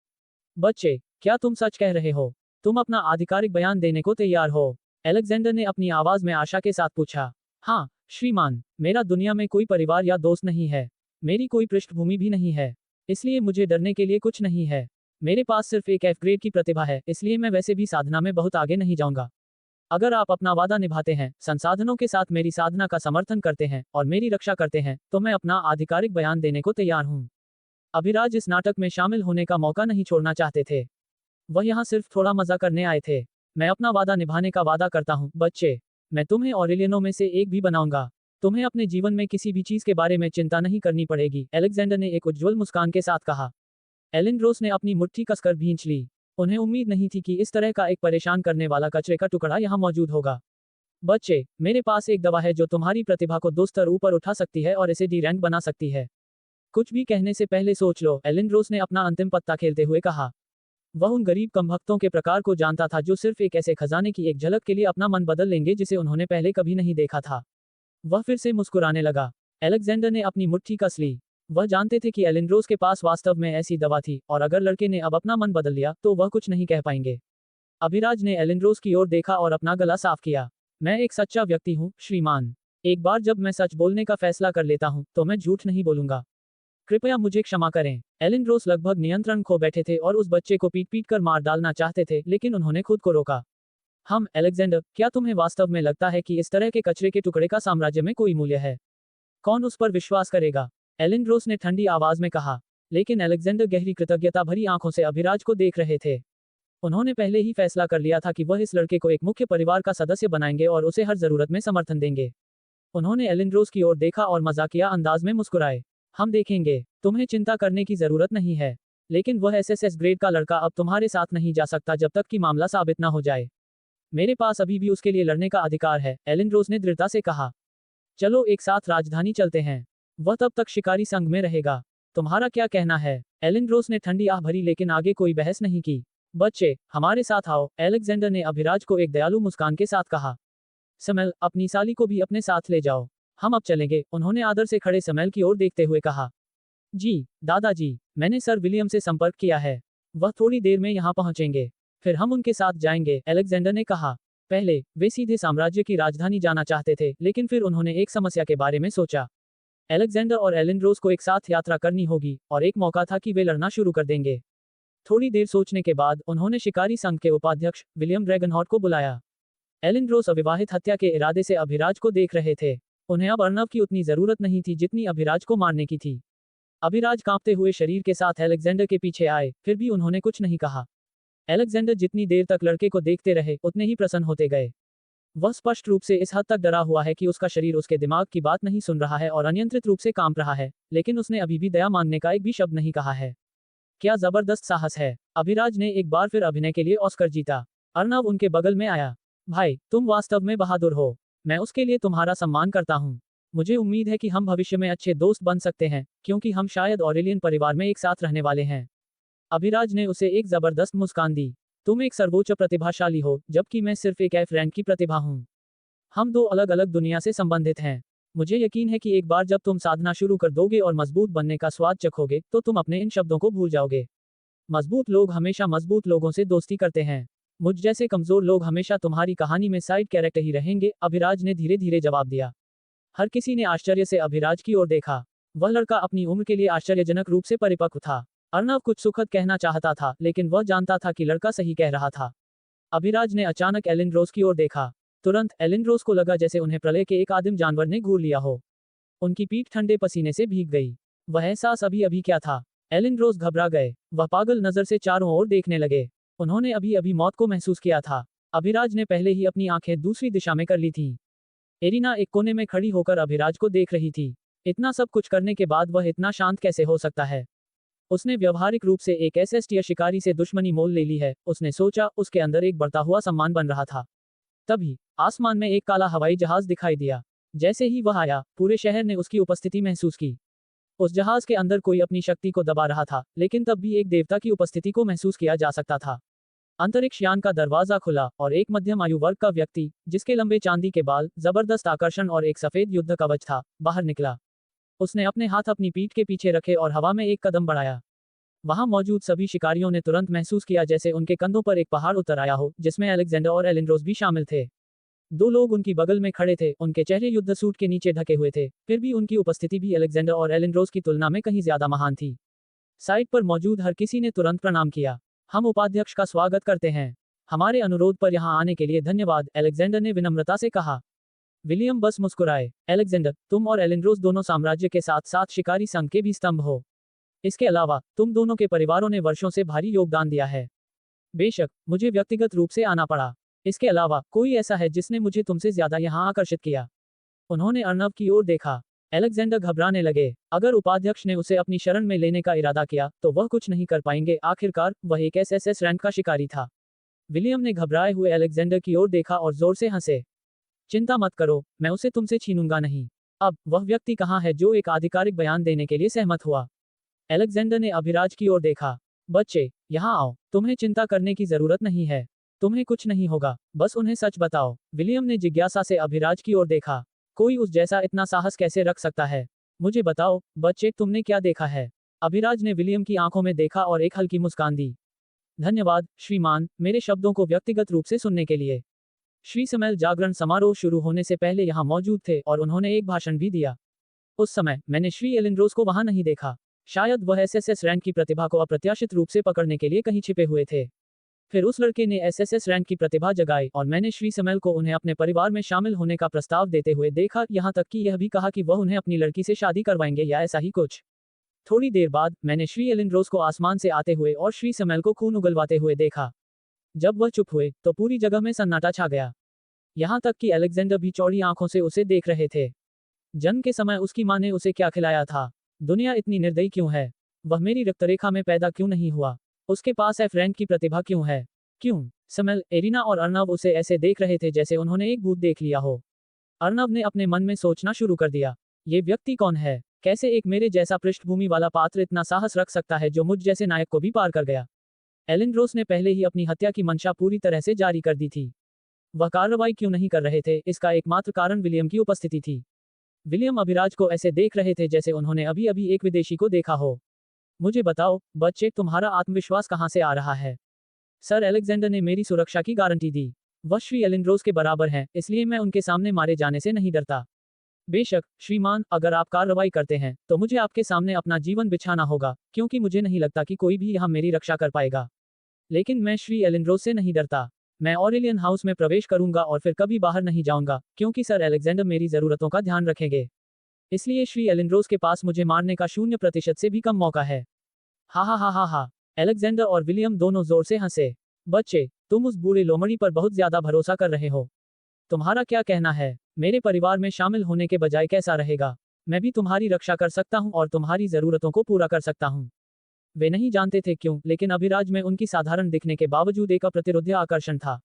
बच्चे, क्या तुम सच कह रहे हो? तुम अपना आधिकारिक बयान देने को तैयार हो? अलेक्जेंडर ने अपनी आवाज में आशा के साथ पूछा। हाँ, श्रीमान, मेरा दुनिया में कोई परिवार या दोस्त नहीं है। मेरी कोई पृष्ठभूमि भी नहीं है। इसलिए मुझे डरने के लिए कुछ नहीं है। मेरे पास सिर्फ एक एफ ग्रेड की प्रतिभा है, इसलिए मैं वैसे भी साधना में बहुत आगे नहीं जाऊंगा। अगर आप अपना वादा निभाते हैं, संसाधनों के साथ मेरी साधना का समर्थन करते हैं और मेरी रक्षा करते हैं, तो मैं अपना आधिकारिक बयान देने को तैयार हूँ। अभिराज इस नाटक में शामिल होने का मौका नहीं छोड़ना चाहते थे। वह यहाँ सिर्फ थोड़ा मजा करने आए थे। मैं अपना वादा निभाने का वादा करता हूँ, बच्चे। मैं तुम्हें ऑरेलियनों में से एक भी बनाऊंगा। तुम्हें अपने जीवन में किसी भी चीज के बारे में चिंता नहीं करनी पड़ेगी, अलेक्जेंडर ने एक उज्ज्वल मुस्कान के साथ कहा। एलिनड्रोस ने अपनी मुट्ठी कसकर भींच ली। उन्हें उम्मीद नहीं थी कि इस तरह का एक परेशान करने वाला कचरे का टुकड़ा यहाँ मौजूद होगा। बच्चे, मेरे पास एक दवा है जो तुम्हारी प्रतिभा को 2 स्तर ऊपर उठा सकती है और इसे डी रैंक बना सकती है। कुछ भी कहने से पहले सोच लो, एलिनड्रोस ने अपना अंतिम पत्ता खेलते हुए कहा। वह उन गरीब कमभक्तों के प्रकार को जानता था जो सिर्फ एक ऐसे खजाने की एक झलक के लिए अपना मन बदल लेंगे जिसे उन्होंने पहले कभी नहीं देखा था। वह फिर से मुस्कुराने लगा। अलेक्जेंडर ने अपनी मुट्ठी कस ली। वह जानते थे कि एलिनड्रोस के पास वास्तव में ऐसी दवा थी, और अगर लड़के ने अब अपना मन बदल लिया तो वह कुछ नहीं कह पाएंगे। अभिराज ने एलिनड्रोस की ओर देखा और अपना गला साफ किया। मैं एक सच्चा व्यक्ति हूँ, श्रीमान। एक बार जब मैं सच बोलने का फैसला कर लेता हूँ, तो मैं झूठ नहीं बोलूंगा। कृपया मुझे क्षमा करें। एलिनड्रोस लगभग नियंत्रण खो बैठे थे और उस बच्चे को पीट पीट कर मार डालना चाहते थे, लेकिन उन्होंने खुद को रोका। अलेक्जेंडर, क्या तुम्हें वास्तव में लगता है कि इस तरह के कचरे के टुकड़े का साम्राज्य में कोई मूल्य है? कौन उस पर विश्वास करेगा? एलिनड्रोस ने ठंडी आवाज में कहा। लेकिन अलेक्जेंडर गहरी कृतज्ञता भरी आंखों से अभिराज को देख रहे थे। उन्होंने पहले ही फैसला कर लिया था कि वह इस लड़के को एक मुख्य परिवार का सदस्य बनाएंगे और उसे हर जरूरत में समर्थन देंगे। उन्होंने एलिनड्रोस की ओर देखा और मजाकिया अंदाज में मुस्कुराए। हम देखेंगे, तुम्हें चिंता करने की जरूरत नहीं है। लेकिन वह एसएसएस ग्रेड का लड़का अब तुम्हारे साथ नहीं जा सकता जब तक कि मामला साबित न हो जाए। मेरे पास अभी भी उसके लिए लड़ने का अधिकार है, एलिनड्रोस ने दृढ़ता से कहा। चलो एक साथ राजधानी चलते हैं। वह तब तक शिकारी संघ में रहेगा। तुम्हारा क्या कहना है? एलिनड्रोस ने ठंडी आह भरी लेकिन आगे कोई बहस नहीं की। बच्चे, हमारे साथ आओ, अलेक्जेंडर ने अभिराज को एक दयालु मुस्कान के साथ कहा। समेल, अपनी साली को भी अपने साथ ले जाओ। हम अब चलेंगे, उन्होंने आदर से खड़े समेल की ओर देखते हुए कहा। जी, दादाजी, मैंने सर विलियम से संपर्क किया है। वह थोड़ी देर में यहाँ पहुंचेंगे। फिर हम उनके साथ जाएंगे, अलेक्जेंडर ने कहा। पहले वे सीधे साम्राज्य की राजधानी जाना चाहते थे, लेकिन फिर उन्होंने एक समस्या के बारे में सोचा। अलेक्जेंडर और एलिनड्रोस को एक साथ यात्रा करनी होगी, और एक मौका था कि वे लड़ना शुरू कर देंगे। थोड़ी देर सोचने के बाद उन्होंने शिकारी संघ के उपाध्यक्ष विलियम ड्रैगनहॉर्ट को बुलाया। एलिनड्रोस अविवाहित हत्या के इरादे से अभिराज को देख रहे थे। उन्हें अब अर्नव की उतनी जरूरत नहीं थी जितनी अभिराज को मारने की थी। अभिराज कांपते हुए शरीर के साथ अलेक्जेंडर के पीछे आए, फिर भी उन्होंने कुछ नहीं कहा। अलेक्जेंडर जितनी देर तक लड़के को देखते रहे, उतने ही प्रसन्न होते गए। वह स्पष्ट रूप से इस हद तक डरा हुआ है कि उसका शरीर उसके दिमाग की बात नहीं सुन रहा है और अनियंत्रित रूप से कांप रहा है, लेकिन उसने अभी भी दया मांगने का एक भी शब्द नहीं कहा है। क्या जबरदस्त साहस है! अभिराज ने एक बार फिर अभिनय के लिए ऑस्कर जीता। अर्नव उनके बगल में आया। भाई, तुम वास्तव में बहादुर हो। मैं उसके लिए तुम्हारा सम्मान करता हूँ। मुझे उम्मीद है कि हम भविष्य में अच्छे दोस्त बन सकते हैं, क्योंकि हम शायद ऑरेलियन परिवार में एक साथ रहने वाले हैं। अभिराज ने उसे एक जबरदस्त मुस्कान दी। तुम एक सर्वोच्च प्रतिभाशाली हो, जबकि मैं सिर्फ एक एफ रैंक की प्रतिभा हूँ। हम दो अलग अलग दुनिया से संबंधित हैं। मुझे यकीन है कि एक बार जब तुम साधना शुरू कर दोगे और मजबूत बनने का स्वाद चखोगे, तो तुम अपने इन शब्दों को भूल जाओगे। मजबूत लोग हमेशा मजबूत लोगों से दोस्ती करते हैं। मुझ जैसे कमजोर लोग हमेशा तुम्हारी कहानी में साइड कैरेक्टर ही रहेंगे, अभिराज ने धीरे धीरे जवाब दिया। हर किसी ने आश्चर्य से अभिराज की ओर देखा। वह लड़का अपनी उम्र के लिए आश्चर्यजनक रूप से परिपक्व था। अर्नव कुछ सुखद कहना चाहता था, लेकिन वह जानता था कि लड़का सही कह रहा था। अभिराज ने अचानक एलिनड्रोस की ओर देखा। तुरंत एलिनड्रोस को लगा जैसे उन्हें प्रलय के एक आदिम जानवर ने घूर लिया हो। उनकी पीठ ठंडे पसीने से भीग गई। वह एहसास अभी अभी क्या था? एलिनड्रोस घबरा गए। वह पागल नजर से चारों ओर देखने लगे। उन्होंने अभी अभी मौत को महसूस किया था। अभिराज ने पहले ही अपनी आंखें दूसरी दिशा में कर ली थीं। एरिना एक कोने में खड़ी होकर अभिराज को देख रही थी। इतना सब कुछ करने के बाद वह इतना शांत कैसे हो सकता है? उसने व्यवहारिक रूप से एक एसएसटी शिकारी से दुश्मनी मोल ले ली है, उसने सोचा। उसके अंदर एक बढ़ता हुआ सम्मान बन रहा था। तभी आसमान में एक काला हवाई जहाज दिखाई दिया। जैसे ही वह आया, पूरे शहर ने उसकी उपस्थिति महसूस की। उस जहाज के अंदर कोई अपनी शक्ति को दबा रहा था, लेकिन तब भी एक देवता की उपस्थिति को महसूस किया जा सकता था। अंतरिक्ष यान का दरवाजा खुला और एक मध्यम आयु वर्ग का व्यक्ति, जिसके लंबे चांदी के बाल, जबरदस्त आकर्षण और एक सफेद युद्ध कवच था, बाहर निकला। उसने अपने हाथ अपनी पीठ के पीछे रखे और हवा में एक कदम बढ़ाया। वहां मौजूद सभी शिकारियों ने तुरंत महसूस किया जैसे उनके कंधों पर एक पहाड़ उतर आया हो, जिसमें अलेक्जेंडर और एलिंड्रोस भी शामिल थे। दो लोग उनकी बगल में खड़े थे, उनके चेहरे युद्ध सूट के नीचे ढके हुए थे, फिर भी उनकी उपस्थिति भी अलेक्जेंडर और एलिंड्रोस की तुलना में कहीं ज्यादा महान थी। साइट पर मौजूद हर किसी ने तुरंत प्रणाम किया। हम उपाध्यक्ष का स्वागत करते हैं। हमारे अनुरोध पर यहाँ आने के लिए धन्यवाद, अलेक्जेंडर ने विनम्रता से कहा। विलियम बस मुस्कुराए। अलेक्जेंडर, तुम और एलिंड्रोस दोनों साम्राज्य के साथ साथ शिकारी संघ के भी स्तंभ हो। इसके अलावा तुम दोनों के परिवारों ने वर्षों से भारी योगदान दिया है। बेशक मुझे व्यक्तिगत रूप से आना पड़ा। इसके अलावा कोई ऐसा है जिसने मुझे तुमसे ज्यादा यहाँ आकर्षित किया? उन्होंने अर्नव की ओर देखा। अलेक्जेंडर घबराने लगे। अगर उपाध्यक्ष ने उसे अपनी शरण में लेने का इरादा किया तो वह कुछ नहीं कर पाएंगे। आखिरकार वह एक एसएसएस रैंक का शिकारी था। विलियम ने घबराए हुए अलेक्जेंडर की ओर देखा और जोर से हंसे। चिंता मत करो, मैं उसे तुमसे छीनूंगा नहीं। अब वह व्यक्ति कहाँ है जो एक आधिकारिक बयान देने के लिए सहमत हुआ? अलेक्जेंडर ने अभिराज की ओर देखा। बच्चे, यहाँ आओ, तुम्हें चिंता करने की जरूरत नहीं है। तुम्हें कुछ नहीं होगा, बस उन्हें सच बताओ। विलियम ने जिज्ञासा से अभिराज की ओर देखा। कोई उस जैसा इतना साहस कैसे रख सकता है? मुझे बताओ, बच्चे, तुमने क्या देखा है? अभिराज ने विलियम की आंखों में देखा और एक हल्की मुस्कान दी। धन्यवाद श्रीमान, मेरे शब्दों को व्यक्तिगत रूप से सुनने के लिए। श्री समैल जागरण समारोह शुरू होने से पहले यहाँ मौजूद थे और उन्होंने एक भाषण भी दिया। उस समय मैंने श्री एलिंड्रोस को वहां नहीं देखा। शायद वह एसएसएस रैंक की प्रतिभा को अप्रत्याशित रूप से पकड़ने के लिए कहीं छिपे हुए थे। फिर उस लड़के ने एसएसएस रैंक की प्रतिभा जगाई और मैंने श्री समैल को उन्हें अपने परिवार में शामिल होने का प्रस्ताव देते हुए देखा, यहाँ तक कि यह भी कहा कि वह उन्हें अपनी लड़की से शादी करवाएंगे या ऐसा ही कुछ। थोड़ी देर बाद मैंने श्री एलिंड्रोस को आसमान से आते हुए और श्री समैल को खून उगलवाते हुए देखा। जब वह चुप हुए तो पूरी जगह में सन्नाटा छा गया। यहाँ तक कि अलेक्जेंडर भी चौड़ी आंखों से उसे देख रहे थे। जन्म के समय उसकी माँ ने उसे क्या खिलाया था? दुनिया इतनी निर्दयी क्यों है? वह मेरी रक्तरेखा में पैदा क्यों नहीं हुआ? उसके पास एफ रैंक की प्रतिभा क्यों है? क्यों? समैल, एरिना और अर्नव उसे ऐसे देख रहे थे जैसे उन्होंने एक भूत देख लिया हो। अर्नव ने अपने मन में सोचना शुरू कर दिया। ये व्यक्ति कौन है? कैसे एक मेरे जैसा पृष्ठभूमि वाला पात्र इतना साहस रख सकता है जो मुझ जैसे नायक को भी पार कर गया? एलिंड्रोस ने पहले ही अपनी हत्या की मंशा पूरी तरह से जारी कर दी थी। वह कार्रवाई क्यों नहीं कर रहे थे? इसका एकमात्र कारण विलियम की उपस्थिति थी। विलियम अभिराज को ऐसे देख रहे थे जैसे उन्होंने अभी अभी एक विदेशी को देखा हो। मुझे बताओ, बच्चे, तुम्हारा आत्मविश्वास कहाँ से आ रहा है? सर अलेक्जेंडर ने मेरी सुरक्षा की गारंटी दी। वह श्री एलिंड्रोस के बराबर हैं, इसलिए मैं उनके सामने मारे जाने से नहीं डरता। बेशक श्रीमान, अगर आप कार्रवाई करते हैं तो मुझे आपके सामने अपना जीवन बिछाना होगा, क्योंकि मुझे नहीं लगता कि कोई भी यहाँ मेरी रक्षा कर पाएगा। लेकिन मैं श्री एलिंड्रोस से नहीं डरता। मैं ऑरेलियन हाउस में प्रवेश करूंगा और फिर कभी बाहर नहीं जाऊंगा, क्योंकि सर अलेक्जेंडर मेरी जरूरतों का ध्यान रखेंगे। इसलिए श्री एलिंड्रोस के पास मुझे मारने का 0% से भी कम मौका है। हा हा हा हा हा। अलेक्जेंडर और विलियम दोनों जोर से हंसे। बच्चे, तुम उस बूढ़े लोमड़ी पर बहुत ज्यादा भरोसा कर रहे हो। तुम्हारा क्या कहना है? मेरे परिवार में शामिल होने के बजाय कैसा रहेगा? मैं भी तुम्हारी रक्षा कर सकता हूँ और तुम्हारी जरूरतों को पूरा कर सकता हूँ। वे नहीं जानते थे क्यों, लेकिन अभिराज में उनकी साधारण दिखने के बावजूद एक अप्रतिरोध्य आकर्षण था।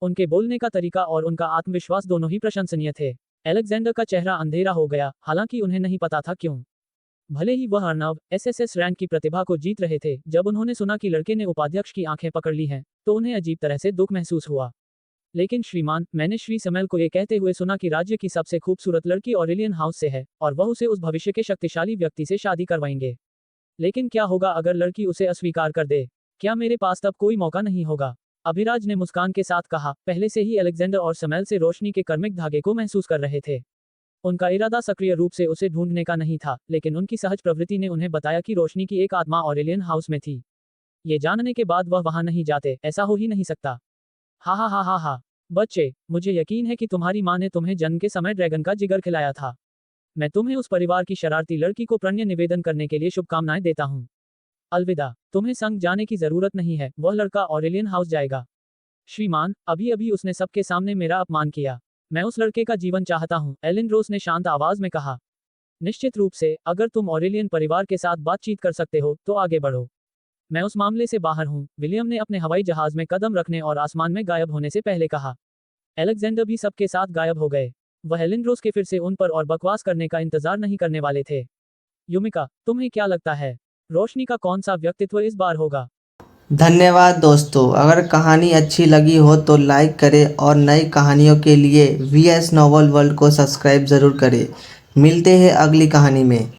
उनके बोलने का तरीका और उनका आत्मविश्वास दोनों ही प्रशंसनीय थे। अलेक्जेंडर का चेहरा अंधेरा हो गया, हालांकि उन्हें नहीं पता था क्यों। भले ही वह अर्नव एसएसएस रैंक की प्रतिभा को जीत रहे थे, जब उन्होंने सुना कि लड़के ने उपाध्यक्ष की आंखें पकड़ ली हैं, तो उन्हें अजीब तरह से दुख महसूस हुआ। लेकिन श्रीमान, मैंने श्री समैल को ये कहते हुए सुना कि राज्य की सबसे खूबसूरत लड़की ऑरेलियन हाउस से है और वह उसे उस भविष्य के शक्तिशाली व्यक्ति से शादी करवाएंगे। लेकिन क्या होगा अगर लड़की उसे अस्वीकार कर दे? क्या मेरे पास तब कोई मौका नहीं होगा? अभिराज ने मुस्कान के साथ कहा। पहले से ही अलेक्जेंडर और समैल से रोशनी के कर्मिक धागे को महसूस कर रहे थे। उनका इरादा सक्रिय रूप से उसे ढूंढने का नहीं था, लेकिन उनकी सहज प्रवृत्ति ने उन्हें बताया कि रोशनी की एक आत्मा ऑरेलियन हाउस में थी। ये जानने के बाद वह वहां नहीं जाते, ऐसा हो ही नहीं सकता। हा हा हा हा हा। बच्चे, मुझे यकीन है कि तुम्हारी माँ ने तुम्हें जन्म के समय ड्रैगन का जिगर खिलाया था। मैं तुम्हें उस परिवार की शरारती लड़की को प्रणय निवेदन करने के लिए शुभकामनाएं देता हूँ। अलविदा। तुम्हें संग जाने की जरूरत नहीं है, वह लड़का ऑरेलियन हाउस जाएगा। श्रीमान, अभी अभी उसने सबके सामने मेरा अपमान किया। मैं उस लड़के का जीवन चाहता हूँ, एलिंड्रोस ने शांत आवाज में कहा। निश्चित रूप से, अगर तुम ऑरेलियन परिवार के साथ बातचीत कर सकते हो, तो आगे बढ़ो। मैं उस मामले से बाहर हूँ, विलियम ने अपने हवाई जहाज में कदम रखने और आसमान में गायब होने से पहले कहा। अलेक्जेंडर भी सबके साथ गायब हो गए। वह लिंड्रोस के फिर से उन पर और बकवास करने का इंतजार नहीं करने वाले थे। युमिका, तुम्हें क्या लगता है, रोशनी का कौन सा व्यक्तित्व इस बार होगा? धन्यवाद दोस्तों, अगर कहानी अच्छी लगी हो तो लाइक करें और नई कहानियों के लिए VS नॉवल वर्ल्ड को सब्सक्राइब ज़रूर करें। मिलते हैं अगली कहानी में।